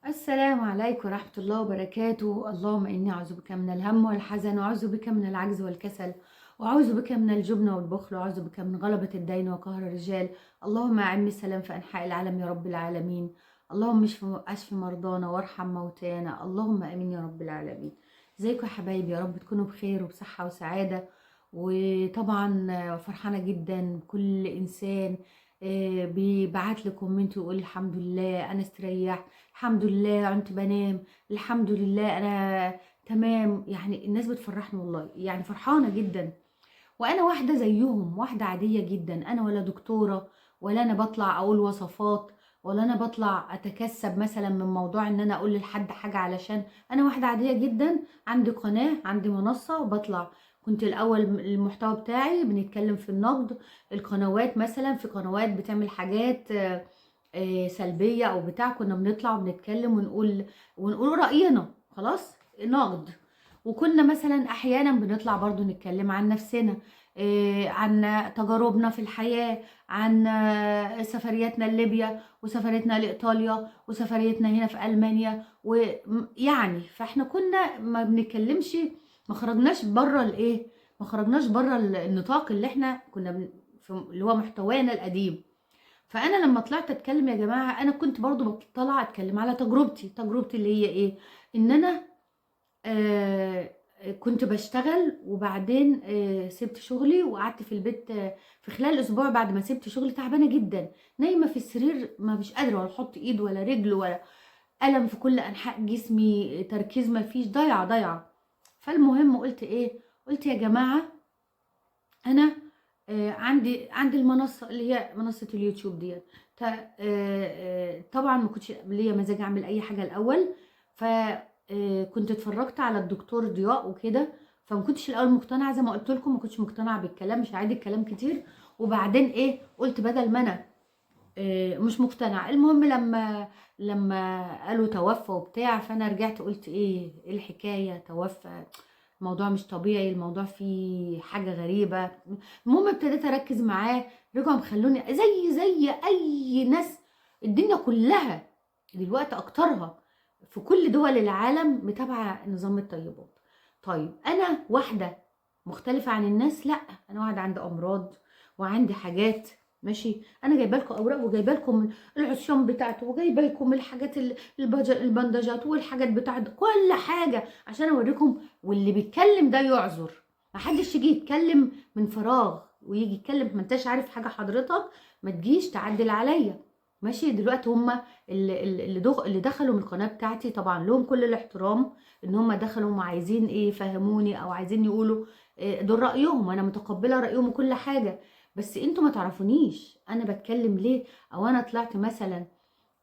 السلام عليكم ورحمة الله وبركاته. اللهم إني أعوذ بك من الهم والحزن، وأعوذ بك من العجز والكسل، وأعوذ بك من الجبن والبخل، وأعوذ بك من غلبة الدين وقهر الرجال. اللهم أعم السلام في أنحاء العالم يا رب العالمين. اللهم اشف مرضانا وارحم موتانا، اللهم آمين يا رب العالمين. ازيكم يا حبايبي؟ يا رب تكونوا بخير وبصحة وسعادة. وطبعا فرحانة جدا كل إنسان بيبعت لي كومنت ويقول الحمد لله أنا استريحت، الحمد لله كنت بنام، الحمد لله انا تمام. يعني الناس بتفرحني والله، يعني فرحانه جدا. وانا واحده زيهم، واحده عاديه جدا. انا ولا دكتوره، ولا انا بطلع اقول وصفات، ولا انا بطلع اتكسب مثلا من موضوع ان انا اقول لحد حاجه. علشان انا واحده عاديه جدا، عندي قناه، عندي منصه وبطلع. كنت الاول المحتوى بتاعي بنتكلم في النقد القنوات. مثلا في قنوات بتعمل حاجات سلبية او بتاع، كنا بنطلع وبنتكلم ونقول رأينا، خلاص، نقد. وكنا مثلا احيانا بنطلع برضو نتكلم عن نفسنا، عن تجاربنا في الحياة، عن سفرياتنا لليبيا، وسفريتنا لإيطاليا، وسفريتنا هنا في ألمانيا. ويعني فاحنا كنا ما بنتكلمش، ما خرجناش بره الايه، ما خرجناش بره النطاق اللي احنا كنا اللي هو محتوانا القديم. فانا لما طلعت اتكلم يا جماعه، انا كنت برضو بطلع اتكلم على تجربتي اللي هي ايه، ان انا آه كنت بشتغل، وبعدين سبت شغلي وقعدت في البيت. في خلال اسبوع بعد ما سبت شغلي تعبانه جدا، نايمه في السرير، ما مش قادره ولا احط ايد ولا رجل، ولا الم في كل انحاء جسمي، تركيز ما فيش، ضايعه. فالمهم قلت ايه، قلت يا جماعه انا عندي المنصه اللي هي منصه اليوتيوب دي. طبعا ما كنتش ليا مزاج اعمل اي حاجه الاول. فكنت اتفرجت على الدكتور ضياء وكده، فما كنتش الاول مقتنعه، زي ما قلت لكم ما كنتش مقتنعه بالكلام، مش عادي الكلام كتير. وبعدين ايه، قلت بدل ما انا مش مقتنعه. المهم لما قالوا توفى وبتاع، فانا رجعت قلت ايه الحكايه، توفى؟ الموضوع مش طبيعي، الموضوع فيه حاجة غريبة. المهم ابتديت اركز معاه، رجعوا مخلوني زي اي ناس. الدنيا كلها دلوقتي اكترها في كل دول العالم متابعة نظام الطيبات. طيب انا واحدة مختلفة عن الناس؟ لا، انا واحدة عندي امراض وعندي حاجات. ماشي، انا جايبه لكم اوراق، وجايبه لكم العصيان بتاعته، وجايبه لكم الحاجات البندجات والحاجات بتاعت كل حاجه عشان اوريكم. واللي بيتكلم ده يعذر، محدش يجي يتكلم من فراغ ويجي يتكلم ما انتش عارف حاجه حضرتك، ما تجيش تعدل عليا. ماشي، دلوقتي هما اللي دخلوا من القناه بتاعتي طبعا لهم كل الاحترام، ان هما دخلوا وعايزين ايه يفهموني، او عايزين يقولوا دول رايهم، انا متقبله رايهم وكل حاجه. بس انتوا ما تعرفونيش انا بتكلم ليه. او انا طلعت مثلا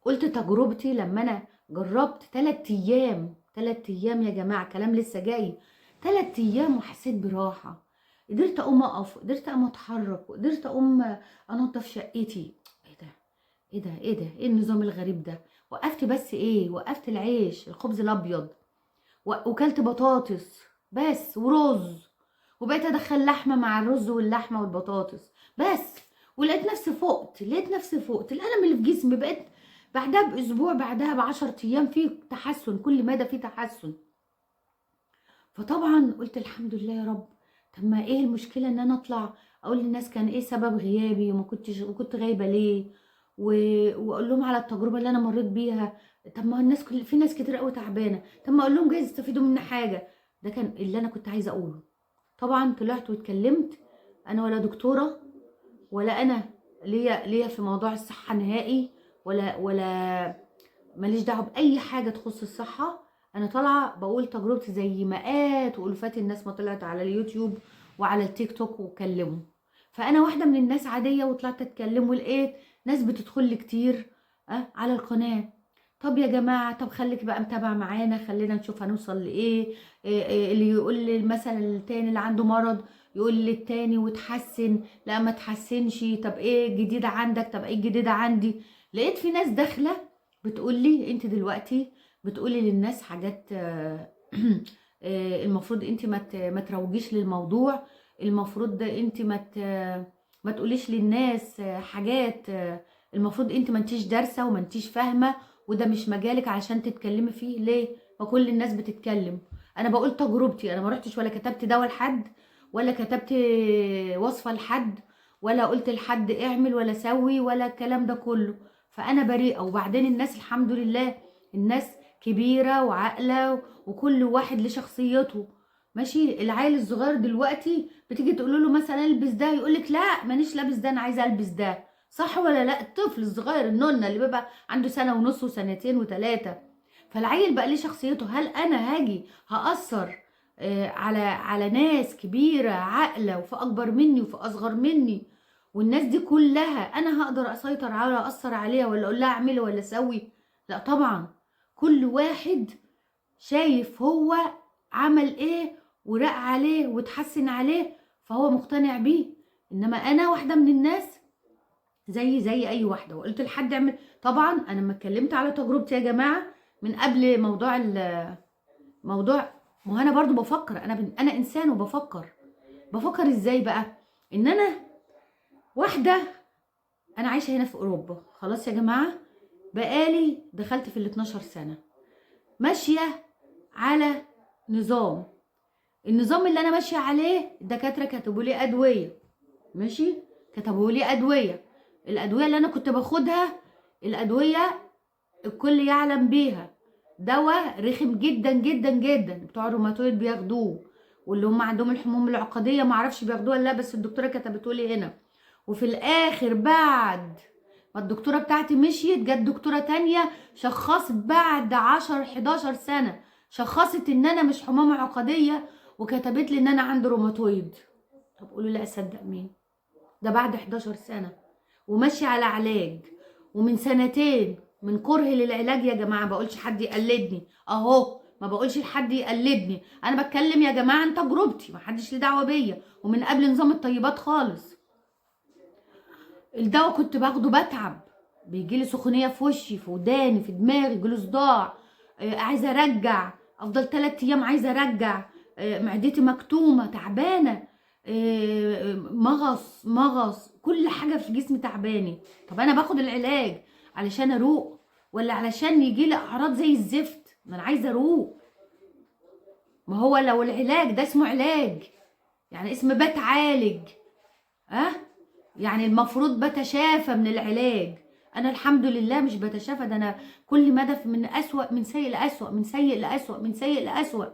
قلت تجربتي لما انا جربت 3 ايام، 3 ايام يا جماعه، كلام لسه جاي. 3 ايام وحسيت براحه، قدرت اقوم اقف، قدرت اقوم اتحرك، وقدرت اقوم انضف شقتي. ايه ده، ايه النظام الغريب ده؟ وقفت بس ايه، وقفت العيش الخبز الابيض، وكلت بطاطس بس ورز، وبقيت ادخل لحمه مع الرز واللحمه والبطاطس بس. ولقيت نفسي فقت، الالم اللي في جسمي بقيت بعدها باسبوع، بعدها ب10 ايام في تحسن، كل مدى في تحسن. فطبعا قلت الحمد لله يا رب. طب ما ايه المشكله ان انا اطلع اقول للناس كان ايه سبب غيابي، وكنت غايبه ليه، و... واقول لهم على التجربه اللي انا مريت بيها. طب ما الناس في ناس كتير قوي تعبانه، طب ما اقول لهم جايز يستفيدوا مني حاجه. ده كان اللي انا كنت عايزه اقوله. طبعا طلعت واتكلمت. انا ولا دكتوره، ولا انا ليا في موضوع الصحه نهائي، ولا ماليش دعوه باي حاجه تخص الصحه. انا طالعه بقول تجربتي زي مئات والوفات الناس ما طلعت على اليوتيوب وعلى التيك توك وكلموا. فانا واحده من الناس عاديه وطلعت اتكلم، ولقيت ناس بتدخل لي كتير على القناه. طب يا جماعه، طب خليك بقى متابع معانا، خلينا نشوف هنوصل لايه. اللي يقول لي مثلا التاني اللي عنده مرض، يقول لي التاني وتحسن، لا ما تحسنش، طب ايه الجديد عندك، طب ايه الجديد عندي. لقيت في ناس داخله بتقول لي انت دلوقتي بتقولي للناس حاجات المفروض انت ما تروجيش للموضوع. المفروض ده انت ما تقوليش للناس حاجات المفروض انت ما انتيش دارسه وما انتيش فاهمه، وده مش مجالك علشان تتكلمي فيه. ليه؟ ما كل الناس بتتكلم. انا بقول تجربتي، انا ما رحتش ولا كتبت دواء لحد، ولا كتبت وصفه لحد، ولا قلت لحد اعمل ولا سوي ولا الكلام ده كله. فانا بريئه. وبعدين الناس الحمد لله الناس كبيره وعاقله، وكل واحد له شخصيته. ماشي. العيل الصغير دلوقتي بتيجي تقول له مثلا البس ده، يقول لك لا مانيش لابس ده، انا عايزه البس ده. صح ولا لا؟ الطفل الصغير النونه اللي بيبقى عنده سنه ونص وسنتين وثلاثه. فالعيل بقى ليه شخصيته. هل انا هاجي هاثر على ناس كبيره عاقله وفي اكبر مني وفي اصغر مني، والناس دي كلها انا هقدر اسيطر على اثر عليها ولا اقول لها اعملي ولا سوي؟ لا طبعا. كل واحد شايف هو عمل ايه ورق عليه وتحسن عليه فهو مقتنع بيه. انما انا واحده من الناس زي اي واحده وقلت لحد اعمل. طبعا انا لما اتكلمت على تجربتي يا جماعه من قبل موضوع ما هو انا برضو بفكر. انا انسان وبفكر ازاي بقى. ان انا واحده، انا عايشه هنا في اوروبا خلاص يا جماعه، بقالي دخلت في ال 12 سنه ماشيه على نظام. النظام اللي انا ماشيه عليه الدكاتره كتبوا لي ادويه. ماشي. كتبوا لي ادويه. الادويه اللي انا كنت باخدها الادويه الكل يعلم بيها، دواء رخم جدا جدا جدا. بتوع الروماتويد بياخدوه، واللي هم عندهم الحموم العقديه معرفش بياخدوه ولا لا، بس الدكتوره كتبته لي هنا. وفي الاخر بعد ما الدكتوره بتاعتي مشيت جت دكتوره تانية شخصت بعد 10 11 سنه، شخصت ان انا مش حموم عقديه وكتبت لي ان انا عندي روماتويد. طب قولوا لا اصدق مين؟ ده بعد 11 سنه وماشي على علاج. ومن سنتين من كره للعلاج يا جماعه، ما بقولش حد يقلدني اهو، ما بقولش لحد يقلدني، انا بتكلم يا جماعه عن تجربتي، ما حدش ليه دعوه بيا. ومن قبل نظام الطيبات خالص الدواء كنت باخده بتعب، بيجيلي سخونيه في وشي في وداني في دماغي، يجيلي صداع، عايزه ارجع، افضل 3 ايام عايزه ارجع، معدتي مكتومه تعبانه، مغص كل حاجه في جسمي تعباني. طب انا باخد العلاج علشان اروق ولا علشان يجيلي اعراض زي الزفت؟ ما انا عايزه اروق. ما هو لو العلاج ده اسمه علاج يعني اسم بتعالج، يعني المفروض بتشافى من العلاج. انا الحمد لله مش بتشافى، ده انا كل مدى من اسوأ، من سيء لاسوأ، من سيء لاسوأ، من سيء لاسوأ.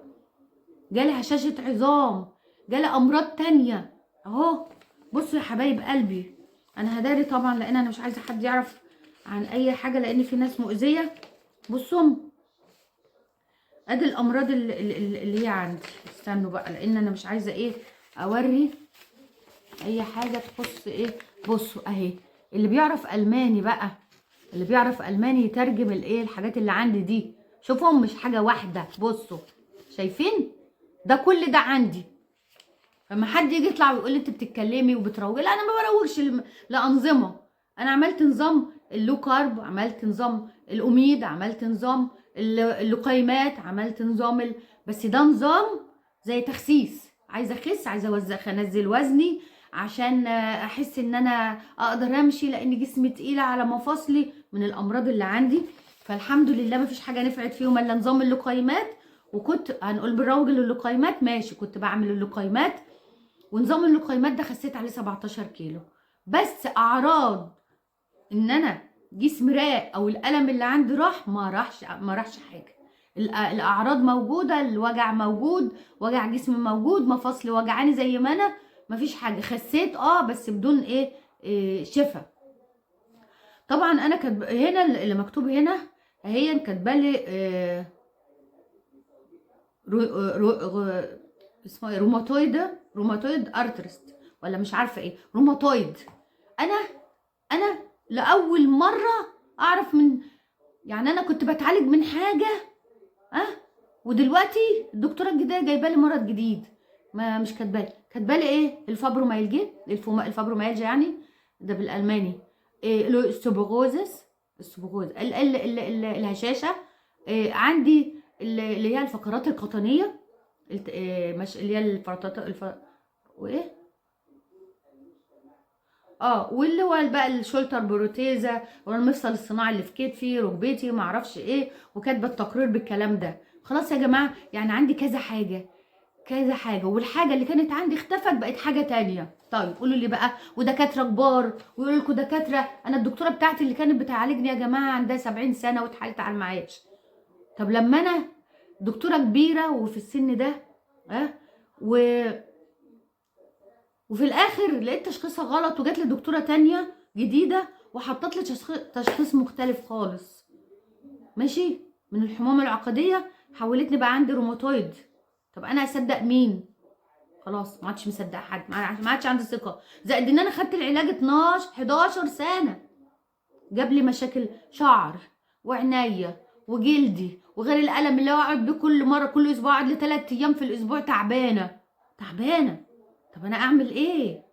جالي هشاشة عظام، جالي امراض تانية اهو. بصوا يا حبايب قلبي، انا هداري طبعا لان انا مش عايزه حد يعرف عن اي حاجه لان في ناس مؤذيه. بصوا ادي الامراض اللي هي عندي. استنوا بقى لان انا مش عايزه ايه اوري اي حاجه تخص ايه. بصوا اهي، اللي بيعرف الماني بقى، اللي بيعرف الماني يترجم الايه الحاجات اللي عندي دي. شوفهم مش حاجه واحده، بصوا شايفين ده كل ده عندي. فما حد يجي يطلع ويقول لي انت بتتكلمي وبتروجي، لا انا ما بروجش لانظمه. انا عملت نظام اللو كارب، عملت نظام الاميد، عملت نظام اللقيمات، عملت نظام بس ده نظام زي تخسيس. عايزه اخس، عايزه انزل وزني عشان احس ان انا اقدر امشي لان جسمي تقيله على مفاصلي من الامراض اللي عندي. فالحمد لله ما فيش حاجه نفعت فيهم الا نظام اللقيمات. وكنت هنقول بنروج للقيمات ماشي، كنت بعمل اللقيمات ونظام اللقيمات ده خسيت عليه 17 كيلو. بس اعراض ان انا جسمي راق او الالم اللي عندي راح، ما راحش حاجه. الاعراض موجوده، الوجع موجود، وجع جسمي موجود، مفاصلي وجعاني زي ما انا، مفيش حاجه. خسيت بس بدون إيه شفا. طبعا انا كاتب هنا اللي مكتوب هنا اهي كاتبالي اسمه ايه، روماتويد ارترست ولا مش عارفه ايه، روماتويد. انا لاول مره اعرف من، يعني انا كنت بتعالج من حاجه ودلوقتي الدكتوره الجديده جايبه لي مرض جديد. ما مش كاتبالي ايه، الفابروميالجيا، الفابروميالجيا يعني ده بالالماني السوبوغوزس، الهشاشه. عندي اللي هي الفقرات القطنيه، مش اللي هي وايه واللي هو بقى الشولتر بروتيزا والمفصل الصناعي اللي في كتفي ركبتي ما اعرفش ايه، وكاتبه التقرير بالكلام ده. خلاص يا جماعه، يعني عندي كذا حاجه كذا حاجه، والحاجه اللي كانت عندي اختفت بقت حاجه تانية. طيب قولوا لي بقى، ودكاتره كبار ويقولوا لكم دكاتره، انا الدكتوره بتاعتي اللي كانت بتعالجني يا جماعه عندها 70 سنه واتحالت على المعاش. طب لما انا دكتوره كبيره وفي السن ده، اه و وفي الاخر لقيت تشخيصها غلط، وجات لي دكتوره تانية جديده وحطت لي تشخيص مختلف خالص، ماشي، من الحموم العقديه حولتني بقى عندي روماتويد. طب انا اصدق مين؟ خلاص ما عادش مصدق حد، ما عادش عندي ثقه. زائد ان انا خدت العلاج 12 11 سنه، جاب لي مشاكل شعر وعناية وجلدي، وغير الالم اللي هو اقعد بيه كل مره، كل اسبوع اقعد لي 3 ايام في الاسبوع تعبانه تعبانه. طب انا اعمل ايه؟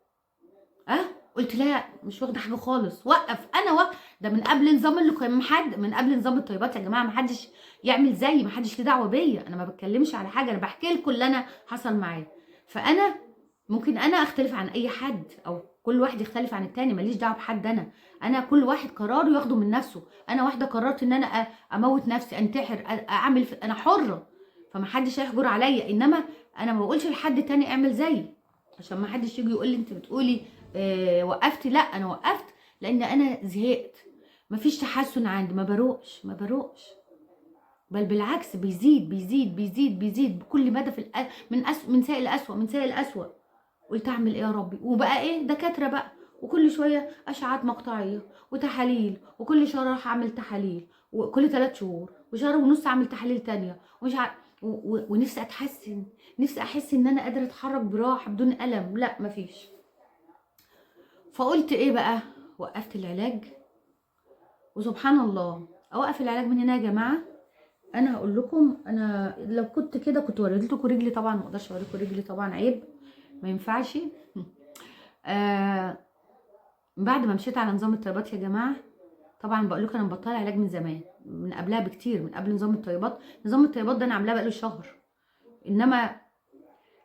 قلت لا، مش واخده حاجه خالص، وقف. انا وقف. ده من قبل نظام اللي كان من قبل نظام الطيبات يا جماعه، ما حدش يعمل زيي، ما حدش ليه دعوه بيا، انا ما بتكلمش على حاجه، انا بحكي لكم اللي انا حصل معايا. فانا ممكن انا اختلف عن اي حد، او كل واحد يختلف عن التاني، ماليش دعوه بحد. انا كل واحد قراره ياخده من نفسه. انا واحده قررت ان انا اموت نفسي، انتحر، انا حره، فما حدش هيحجر عليا. انما انا ما بقولش لحد تاني اعمل زيي، عشان ما حدش يجي يقول لي انت بتقولي وقفتي. لا، انا وقفت لان انا زهقت، مفيش تحسن عندي، ما بروقش، بل بالعكس بيزيد بيزيد بيزيد بيزيد بكل مدى من سيء لأسوأ، من سيء لأسوأ. قلت اعمل ايه يا ربي؟ وبقى ايه، دكاتره بقى، وكل شويه اشعات مقطعيه وتحاليل، وكل شهر راح اعمل تحاليل، وكل 3 شهور وشهر ونص اعمل تحاليل تانية، ومش ونفسي اتحسن، نفسي احس ان انا قادره اتحرك براحه بدون الم. لا، مفيش. فقلت ايه بقى، وقفت العلاج. وسبحان الله، اوقف العلاج من هنا يا جماعه. انا هقول لكم، انا لو كنت كده كنت وريت لكم رجلي، طبعا ما اقدرش اوريكم رجلي، طبعا عيب، ما ينفعش. بعد ما مشيت على نظام الطيبات يا جماعه، طبعا بقول لكم انا مبطله علاج من زمان، من قبلها بكتير، من قبل نظام الطيبات. نظام الطيبات ده انا عاملاه بقاله شهر. انما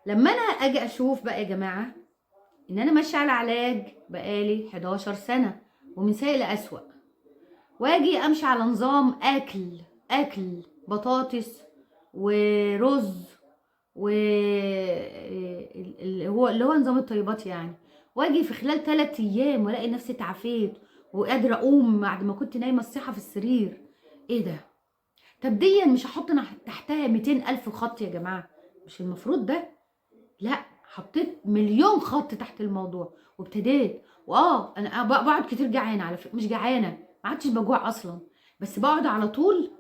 لما انا اجي اشوف بقى يا جماعه ان انا ماشيه على علاج بقالي 11 سنه ومن سيء لأسوأ، واجي امشي على نظام اكل بطاطس ورز اللي هو نظام الطيبات يعني، واجي في خلال 3 ايام والاقي نفسي تعافيت وقادره اقوم بعد ما كنت نايمه الصحه في السرير. ايه ده؟ طب دي مش هحط تحتها 200,000 خط يا جماعه؟ مش المفروض ده؟ لا، حطيت مليون خط تحت الموضوع وابتديت. انا بقعد كتير جعانه، على فكره مش جعانه، ما عدتش بجوع اصلا، بس بقعد على طول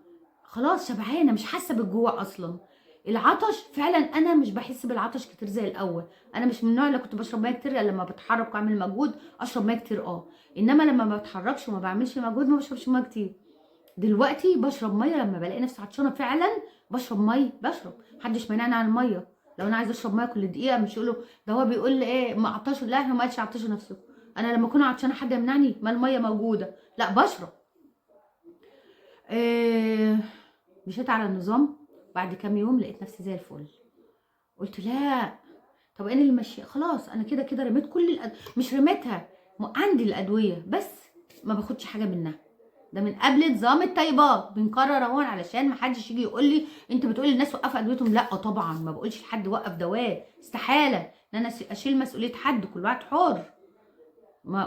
خلاص شبعانه، مش حاسه بالجوع اصلا. العطش فعلا انا مش بحس بالعطش كتير زي الاول. انا مش من النوع اللي كنت بشرب ميه كتير، لما بتحرك واعمل مجهود اشرب ميه كتير. انما لما ما بتحركش وما بعملش مجهود ما بشربش ميه كتير. دلوقتي بشرب ميه لما بلاقي نفسي عطشانه فعلا، بشرب ميه، محدش مانعني عن الميه. لو انا عايزه اشرب ميه كل دقيقه، مش يقولوا ده هو بيقول لي ايه ما عطشوا. لا، احنا ما قالش عطشوا نفسكم. انا لما اكون عطشانه حد يمنعني؟ ما الميه موجوده. لا، بشرب. مشيت على النظام، بعد كام يوم لقيت نفسي زي الفل. قلت لا، طب انا اللي ماشيه خلاص، انا كده كده رميت كل مش رميتها، عندي الادويه بس ما باخدش حاجه منها. ده من قبل نظام الطيبات، بنكرر اهون علشان ما حدش يجي يقول لي انت بتقولي للناس وقفوا ادويتهم. لا طبعا، ما بقولش لحد وقف دواء، استحاله ان انا اشيل مسؤوليه حد، كل واحد حر.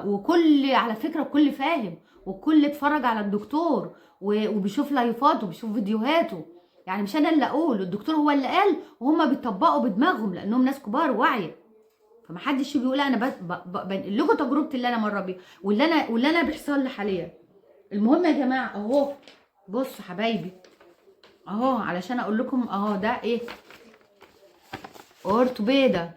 وكل على فكره كل فاهم، وكل اتفرج على الدكتور وبيشوف لايفاته وبيشوف فيديوهاته. يعني مش انا اللي اقول، الدكتور هو اللي قال، وهم بيطبقوا بدماغهم لانهم ناس كبار واعيه. فمحدش يجي يقول انا بنقل لكم تجربتي اللي انا مره بيها، واللي انا بيحصل لي حاليا. المهم يا جماعه اهو، بصوا حبايبي اهو، علشان اقول لكم اهو ده ايه، الارتوبيدا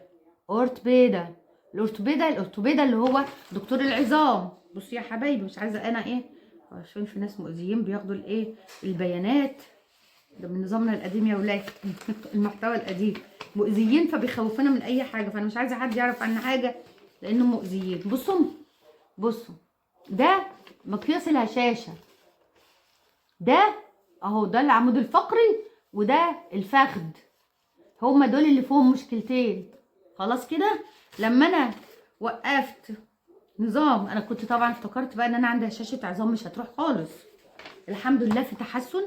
اللي هو دكتور العظام. بصوا يا حبايبي، مش عايزه انا ايه، عشان في ناس مؤذيين بياخدوا الايه البيانات، ده من نظامنا القديم يا ولاد. المحتوى القديم مؤذيين، فبيخوفونا من اي حاجه، فانا مش عايزه حد يعرف عنا حاجه لانهم مؤذيين. بصوا ده مقياس الهشاشه، ده اهو، ده العمود الفقري وده الفخذ، هما دول اللي فيهم مشكلتين. خلاص كده، لما انا وقفت نظام. انا كنت طبعا افتكرت بقى ان انا عندي هشاشه عظام مش هتروح خالص. الحمد لله في تحسن.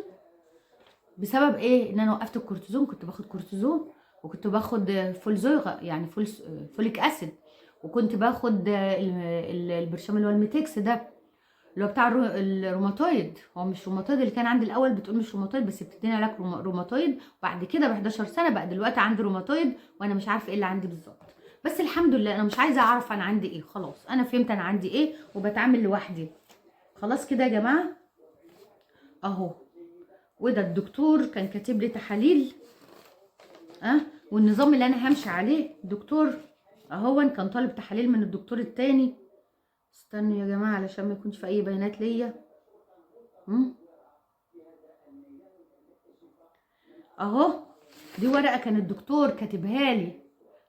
بسبب ايه؟ ان انا وقفت الكورتيزون. كنت باخد كورتيزون، وكنت باخد فولزوغا يعني فوليك اسيد، وكنت باخد البرشام اللي هو الميتكس ده، اللي هو بتاع الروماتويد. هو مش روماتويد اللي كان عندي الاول، بتقول مش روماتويد بس بتديني علاج روماتويد. وبعد كده ب 11 سنه بقى دلوقتي عندي روماتويد، وانا مش عارفه ايه اللي عندي بالظبط. بس الحمد لله انا مش عايزه اعرف انا عندي ايه، خلاص انا فهمت انا عندي ايه وبتعامل لوحدي. خلاص كده يا جماعه اهو. وده الدكتور كان كاتب لي تحاليل، والنظام اللي انا همشي عليه الدكتور اهو. كان طالب تحاليل من الدكتور التاني. استنوا يا جماعه علشان ما يكونش في اي بيانات ليا. اهو دي ورقه كان الدكتور كاتبها لي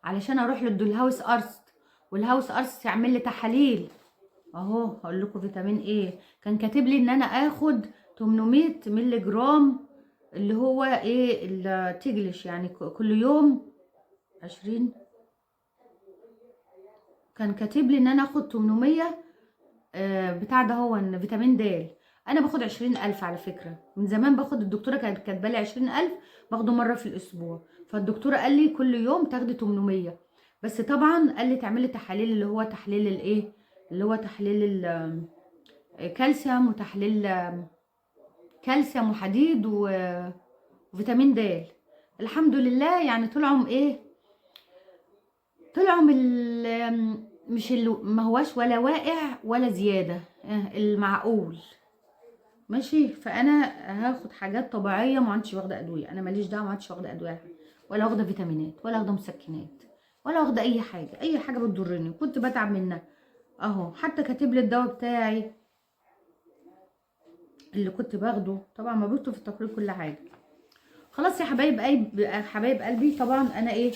علشان اروح للهاوس ارست، والهاوس ارست يعمل لي تحاليل. اهو هقول لكم فيتامين ايه. كان كاتب لي ان انا اخد 800 مللي جرام اللي هو ايه التجلش، يعني كل يوم 20. كان كاتب لي ان انا اخد 800 بتاع ده هو فيتامين د. انا باخد 20,000 على فكره، من زمان باخد. الدكتوره كانت كاتبه لي 20,000 باخده مره في الاسبوع. فالدكتوره قال لي كل يوم تاخدي 800. بس طبعا قال لي تعملي تحاليل، اللي هو تحليل الايه، اللي هو تحليل الكالسيوم، وتحليل كالسيوم وحديد وفيتامين د. الحمد لله يعني طلعوا ايه، طلعوا مش ما هواش ولا واقع ولا زياده، المعقول ماشي. فانا هاخد حاجات طبيعيه، ما عادش واخده ادويه. انا ماليش دعوه، ما عادش واخده ادويه ولا واخده فيتامينات ولا واخده مسكنات ولا واخده اي حاجه. اي حاجه بتضرني كنت بتعب منها اهو. حتى كاتب لي الدواء بتاعي اللي كنت باخده، طبعا ما بكتب في التقرير كل حاجه. خلاص يا حبايب قلبي، طبعا انا ايه،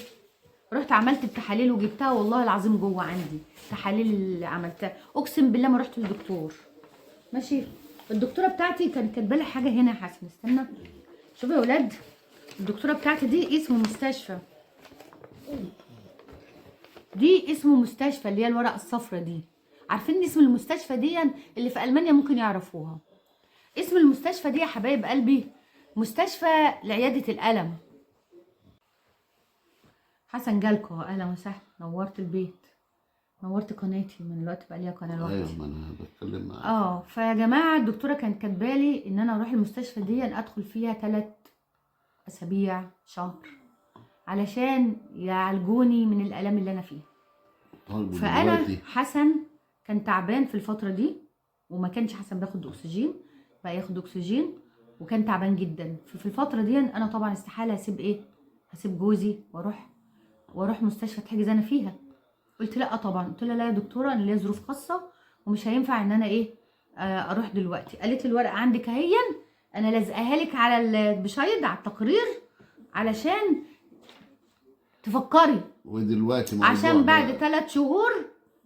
رحت عملت التحاليل وجبتها والله العظيم جوه عندي تحاليل اللي عملتها. اقسم بالله ما رحت للدكتور ماشي. الدكتوره بتاعتي كانت كاتبه لي حاجه هنا يا حسن، استنى شوفوا يا ولاد. الدكتوره بتاعتي دي اسمه مستشفى، دي اسمه مستشفى اللي هي الورقه الصفراء دي. عارفين اسم المستشفى دي؟ اللي في المانيا ممكن يعرفوها. اسم المستشفى دي يا حبايب قلبي مستشفى لعياده الالم. حسن جالكو، اهلا وسهلا، نورت البيت، نورت قناتي. من الوقت بقى ليا قناه لوحدي. ايوه، ما انا بتكلم معاك. فيا جماعه الدكتوره كانت كاتبالي ان انا اروح المستشفى دي ادخل فيها 3 اسابيع شهر علشان يعالجوني من الالام اللي انا فيها. طيب فانا دلوقتي حسن كان تعبان في الفتره دي، وما كانش حسن بياخد اكسجين، بقى ياخد اكسجين، وكان تعبان جدا. في الفتره دي انا طبعا استحاله اسيب ايه، هسيب جوزي واروح مستشفى تحجز انا فيها. قلت لا طبعا. قلت لها لا يا دكتوره انا ليا ظروف خاصه ومش هينفع ان انا ايه اروح دلوقتي. قالت لي الورقه عندك اهي، انا لازقاها لك على البشايد على التقرير علشان تفكري، ودلوقتي موضوع عشان بعد بقى. 3 شهور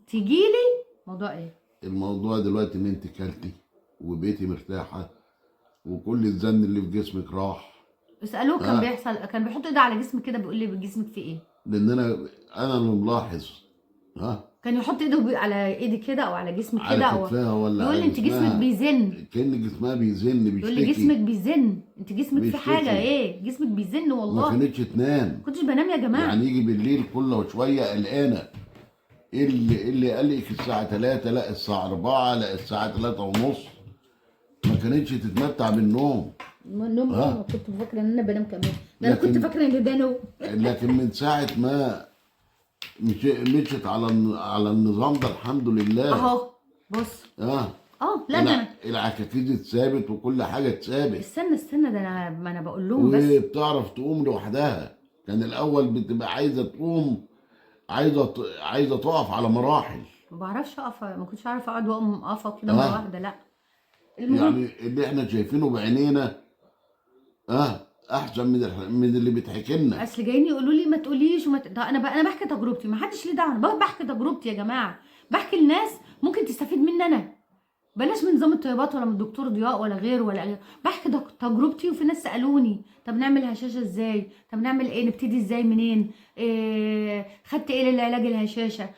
تجيلي. موضوع ايه؟ الموضوع دلوقتي ان انت كلتي وبقيتي مرتاحه وكل الزن اللي في جسمك راح. اسالوه كان بيحصل، كان بيحط ايده على جسمي كده بيقول لي جسمك فيه ايه. لان انا اللي ملاحظ. كان يحط ايده على ايدي كده او على جسمي على كده، او كتفها ولا يقول لي على انت جسمك جسمها، بيزن. كأن جسمها بيزن يقول لي بيشتكي. جسمك بيزن، انت جسمك في بيشتكي. حاجه ايه، جسمك بيزن والله. ما كانتش تنام، كنتش بنام يا جماعه. يعني يجي بالليل كل شويه قلقانه. ايه اللي قلقك الساعه 3، لا الساعه 4، لا الساعه 3 ونص. ما كانتش تتمتع بالنوم. النوم كنت فاكره ان انا بنام كمان، ده انا كنت فاكره ان ده نوم. لكن من ساعه ما مشيت على النظام ده الحمد لله. اهو بص. لا ده انا العكاكيز اتثابت وكل حاجه اتثابت. استنى ده انا، ما انا بقول لهم بس. وبتعرف تقوم لوحدها. كان الاول بتبقى عايزه تقوم، عايزه تقف على مراحل. ما بعرفش اقف، ما كنتش عارفه اقعد واقوم اقف كده مره واحده، لا. يعني اللي احنا شايفينه بعينينا احسن من اللي بيتحكي لنا. اصل جايين يقولوا لي ما تقوليش ده انا بحكي تجربتي، ما حدش ليه دعوه. انا بحكي تجربتي يا جماعه، بحكي للناس ممكن تستفيد مني انا. بلاش من نظام الطيبات ولا من الدكتور ضياء ولا غيره ولا غيره. بحكي تجربتي. وفي ناس سالوني طب نعمل هشاشه ازاي، طب نعمل ايه، نبتدي ازاي، منين، خدت ايه للعلاج الهشاشه،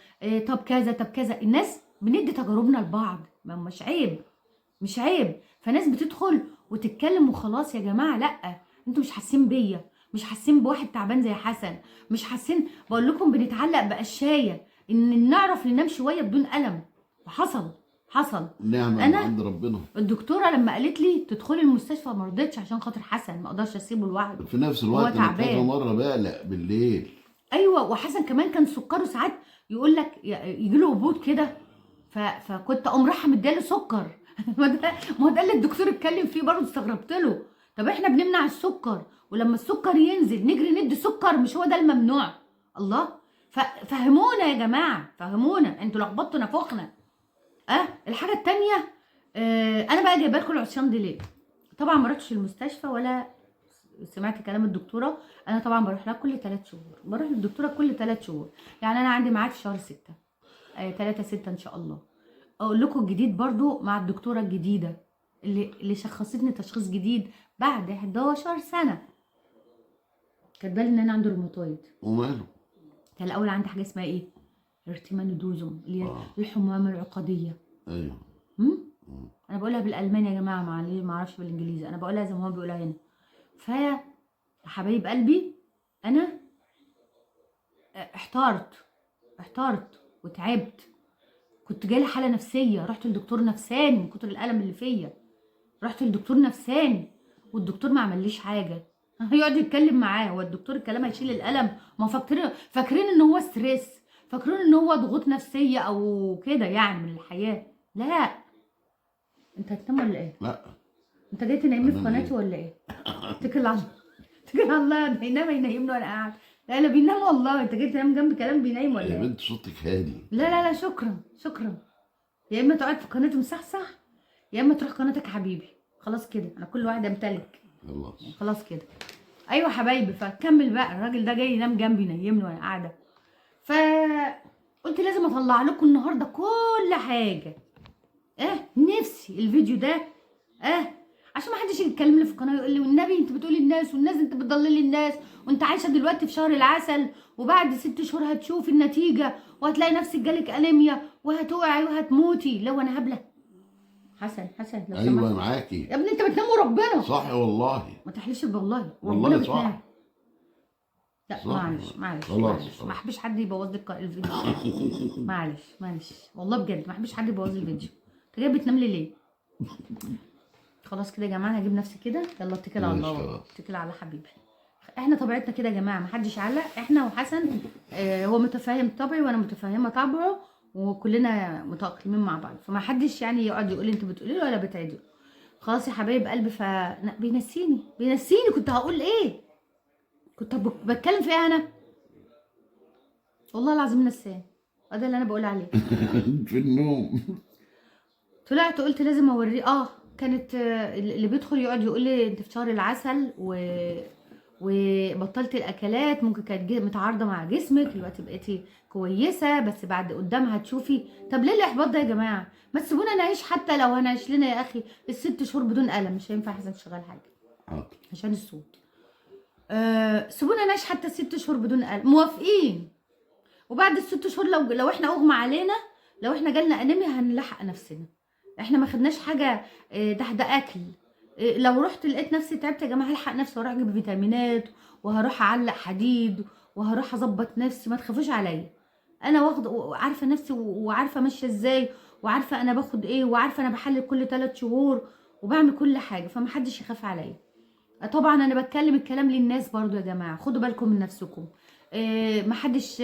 طب كذا طب كذا. الناس بندي تجاربنا لبعض، ما مش عيب، مش عيب. فناس بتدخل وتتكلم وخلاص يا جماعه، لا، انتوا مش حاسين بيا، مش حاسين بواحد تعبان زي حسن، مش حاسين. بقول لكم بنتعلق بقشايه ان نعرف ننام شويه بدون الم، وحصل، حصل. نعمة من انا عند ربنا. الدكتوره لما قالت لي تدخلي المستشفى ما رضيتش عشان خاطر حسن، ما اقدرش اسيبه لوحده، في نفس هو الوقت انا كذا تعبان. مرة بقلق بالليل. ايوه، وحسن كمان كان سكره ساعات يقول لك يجي له هبوط كده، فكنت اقوم رايحه مدياله سكر. ما ده اللي الدكتور اتكلم فيه برضه، استغربت له. طب احنا بنمنع السكر، ولما السكر ينزل نجري ندي سكر، مش هو ده الممنوع؟ الله. فهمونا يا جماعه، فهمونا، انتوا لخبطتوا نفوخنا. الحاجه التانيه، انا بقى جايبه لكم العصيان دي ليه؟ طبعا ما رحتش المستشفى ولا سمعت كلام الدكتوره. انا طبعا بروح لها كل 3 شهور، بروح للدكتوره كل 3 شهور. يعني انا عندي ميعاد في شهر 6، 3/6 ان شاء الله. اقول لكم الجديد برضو مع الدكتوره الجديده اللي شخصتني تشخيص جديد بعد 11 سنه. كاتبه لي ان انا عندي روماتويد. وماله؟ كان الاول عندي حاجه اسمها ايه؟ ارتيمانودوزوم، اللي هي الحمومه العقديه. ايوه. انا بقولها بالالماني يا جماعه، ما اعرفش بالانجليزي، انا بقولها زي ما هو بيقولها هنا. يا حبايب قلبي، انا احترت وتعبت. كنت جالي حاله نفسيه، رحت لدكتور نفساني من كتر الالم اللي فيا. رحت لدكتور نفساني والدكتور ما عمليش حاجه. هيقعد يتكلم معاه، هو الدكتور الكلام هيشيل الالم؟ ما فاكرين ان هو ستريس، فاكرين ان هو ضغوط نفسيه او كده يعني من الحياه. لا. انت هتنام ولا ايه؟ لا. انت جاي تنيمني في أنام قناتي إيه؟ ولا ايه؟ اتكل على الله، اتكل على الله. ده ينام ينيمني وانا قاعد؟ لا لا، بينام والله. انت جاي تنام جنب كلام بينام ولا يا ايه؟ بنت صوتك هادي. لا لا لا، شكرا. يا اما تقعد في قناتي مصحصح، يا اما تروح قناتك يا حبيبي. خلاص كده، انا كل واحد امتلك. خلاص كده. ايوه حبايبي، فكمل بقى. الراجل ده جاي ينام جنبي ينيمني وانا قاعده. قلت لازم اطلع لكم النهارده كل حاجه. نفسي الفيديو ده عشان ما حدش يتكلم لي في القناه يقول لي والنبي انت بتقولي الناس، والناس انت بتضللي الناس، وانت عايشه دلوقتي في شهر العسل، وبعد 6 شهور هتشوفي النتيجه وهتلاقي نفسك جالك انيميا وهتقعي وهتموتي. لو انا هبله. حسن لو ايوه سمحت. معاكي يا ابني انت بتنام وربنا. صح والله. ما تحلفش والله، والله وربنا صح. بتنام. لا صح. معلش خلاص. ما احبش حد يبوظ لي الفيديو. معلش والله بجد ما احبش حد يبوظ لي الفيديو. انت جاي بتنام لي ليه؟ خلاص كده يا جماعه، هجيب نفسي كده. يلا اتكل على الله، اتكل على حبيبي. احنا طبيعتنا كده يا جماعه، ما حدش يعلق. احنا وحسن هو متفاهم طبعي وانا متفهمه طبعه، وكلنا متاقلمين مع بعض، فما حدش يعني يقعد يقول لي انت بتقولي له ولا بتعيدي. خلاص يا حبايب قلبي. بينسيني كنت هقول ايه؟ كنت بتكلم في ايه انا؟ والله العظيم نساني. ده اللي انا بقول عليه. في النوم. طلعت قلت لازم اوريه. كانت اللي بيدخل يقعد يقول لي انت في شهر العسل وبطلت الاكلات، ممكن كانت متعارضه مع جسمك، دلوقتي بقيتي كويسه بس بعد قدام هتشوفي. طب ليه الاحباط ده يا جماعه؟ ما تسيبونا نعيش، حتى لو هنعيش لنا يا اخي ال6 شهور بدون الم. مش هينفع حسن تشغل حاجه عشان الصوت. سيبونا نعيش حتى 6 شهور بدون الم، موافقين. وبعد ال6 شهور لو احنا اغمى علينا، لو احنا جالنا انيميا، هنلحق نفسنا. احنا ما خدناش حاجه. ده اكل. لو رحت لقيت نفسي تعبت يا جماعه، هلحق نفسي واروح اجيب فيتامينات، وهروح اعلق حديد، وهروح اظبط نفسي. ما تخافوش عليا، انا عارفه نفسي وعارفه ماشيه ازاي، وعارفه انا باخد ايه، وعارفه انا بحلل كل 3 شهور وبعمل كل حاجه، فما حدش يخاف عليا. طبعا انا بتكلم الكلام للناس برضو يا جماعه، خدوا بالكم من نفسكم. محدش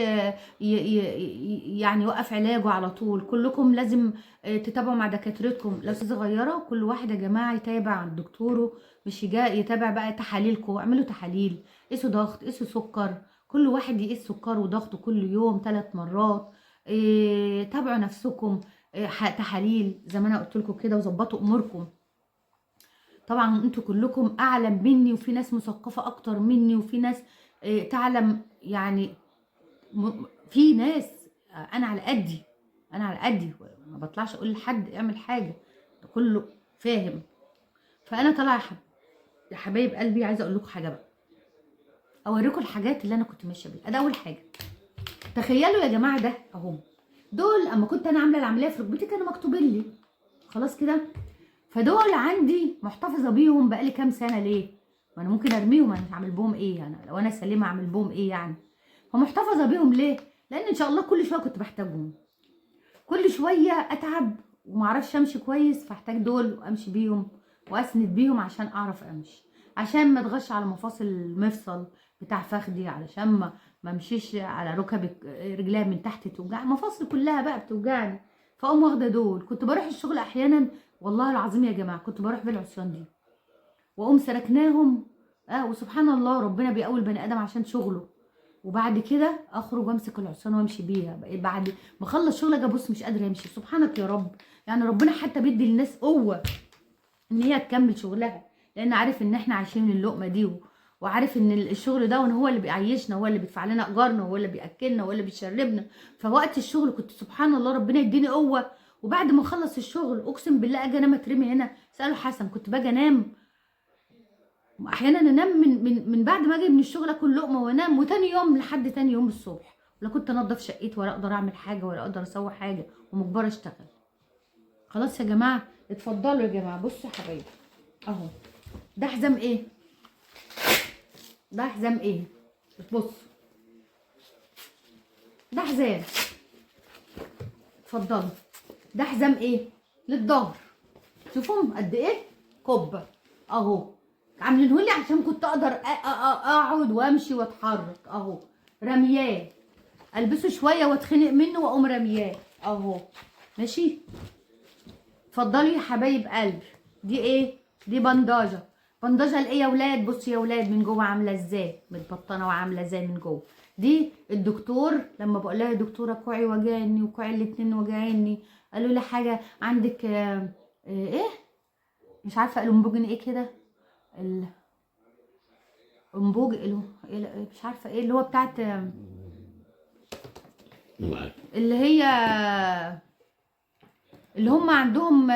يعني يوقف علاجه على طول. كلكم لازم تتابعوا مع دكاترتكم. لو صغيره كل واحد يا جماعه يتابع عند دكتوره، مش يتابع بقى تحاليلكم. اعملوا تحاليل، قيسوا ضغط، قيسوا سكر. كل واحد يقيس سكره وضغطه كل يوم 3 مرات. تابعوا نفسكم. تحاليل زي ما انا قلت لكم كده، وظبطوا اموركم. طبعا انتوا كلكم اعلم مني، وفي ناس مثقفه اكتر مني، وفي ناس تعلم يعني. في ناس انا على قدي ما بطلعش اقول لحد اعمل حاجه، ده كله فاهم. فانا طالعه يا حبايب قلبي، عايزه اقول لكم حاجه بقى، اوريكم الحاجات اللي انا كنت ماشيه بيها. ده اول حاجه. تخيلوا يا جماعه، ده اهو دول اما كنت انا عامله العمليه في ركبتي كانوا مكتوبين لي خلاص كده. فدول عندي محتفظه بيهم بقالي كام سنه. ليه؟ ما انا ممكن ارميهم، انا مش هعمل بهم ايه؟ انا لو انا سليمه اعمل بهم ايه يعني؟ فمحتفظه بيهم ليه؟ لان ان شاء الله كل شويه كنت بحتاجهم، كل شويه اتعب ومعرفش امشي كويس، فاحتاج دول وامشي بيهم واسند بيهم عشان اعرف امشي، عشان ما اتغش على مفاصل المفصل بتاع فخدي، علشان ما امشيش على ركب رجليها من تحت توجعني، مفاصل كلها بقى بتوجعني. فاقوم واخده دول. كنت بروح الشغل احيانا والله العظيم يا جماعه، كنت بروح بالعصيان دي واقوم سركناهم. وسبحان الله ربنا بيقوي البني ادم عشان شغله. وبعد كده اخرج وامسك العصيان وامشي بيها، بقيت بعد ما اخلص شغل اجي ابص مش قادره امشي. سبحانك يا رب. يعني ربنا حتى بيدي للناس قوه ان هي تكمل شغلها، لان عارف ان احنا عايشين من اللقمه دي، وعارف ان الشغل ده هو اللي بيعيشنا، هو اللي بيدفع لنا ايجارنا، هو اللي بياكلنا، هو اللي بيشربنا. فوقت الشغل كنت سبحان الله ربنا يديني قوه. وبعد ما اخلص الشغل اقسم بالله اجي انام اترمي هنا. سالوا حسن كنت باجي انام احيانا، انام من بعد ما اجي من الشغل اكل لقمه وانام، وتاني يوم لحد تاني يوم الصبح ولا كنت انضف شقتي ولا اقدر اعمل حاجه ولا اقدر اسوي حاجه، ومجبره اشتغل. خلاص يا جماعه اتفضلوا يا جماعه. بصوا يا حبايبي اهو، ده حزام ايه؟ ده حزام ايه؟ بص ده حزام، اتفضلوا. ده حزام ايه؟ للظهر. شوفهم قد ايه كبه اهو، عاملينهولي عشان كنت اقدر اقعد وامشي واتحرك اهو. رمياه البسه شويه واتخنق منه واقوم رمياه اهو. ماشي. اتفضلوا يا حبايب قلبي. دي ايه؟ دي بنداجه. بنداجه لايه يا ولاد؟ بصوا يا ولاد من جوه عامله ازاي، متبطنه وعامله ازاي من جوه. دي الدكتور لما بقول لها يا دكتوره كوعي وجعني وكوعي الاتنين وجعاني، قالوا لي حاجه عندك ايه مش عارفه الانبوجن ايه كده، الانبوج مش عارفه ايه اللي هو بتاعت اللي هي اللي هم عندهم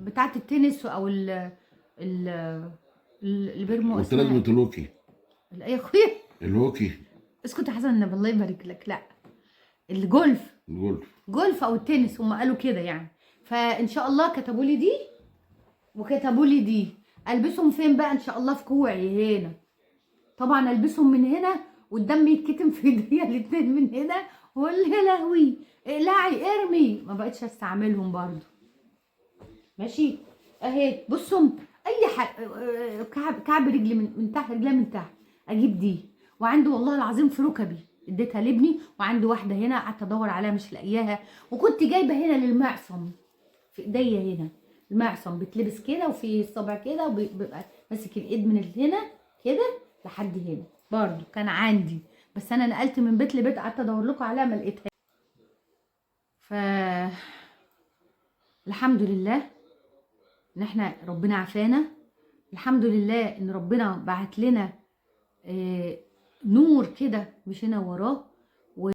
بتاعت التنس او ال اللي بيرموا قلت لازم اسمها الهوكي. ايه يا اخويا؟ الهوكي. اسكت يا حسن النبي الله يبارك لك. لا الجولف. الجولف. جولف او التنس هم قالوا كده يعني. فان شاء الله كتبوا لي دي وكتبوا لي دي. البسهم فين بقى؟ ان شاء الله في كوعي هنا. طبعا البسهم من هنا والدم يتكتم في ايديا الاتنين من هنا، واللي يا لهوي اقلعي ارمي، ما بقتش استعملهم برضو. ماشي اهي بصوا اي كعب رجلي من تحت، رجلي من تحت اجيب دي. وعندي والله العظيم في ركبي اديتها لابني، وعندي واحده هنا قعدت ادور عليها مش لاقياها، وكنت جايبه هنا للمعصم في ايديا هنا. المعصم بتلبس كده وفي الصبع كده وبيبقى ماسك الايد من هنا كده لحد هنا برضو كان عندي، بس انا نقلت من بيت لبيت قعدت ادور لكم عليها ما لقيتها. ف الحمد لله ان احنا ربنا عافانا. الحمد لله ان ربنا بعت لنا نور كده مشينا وراه.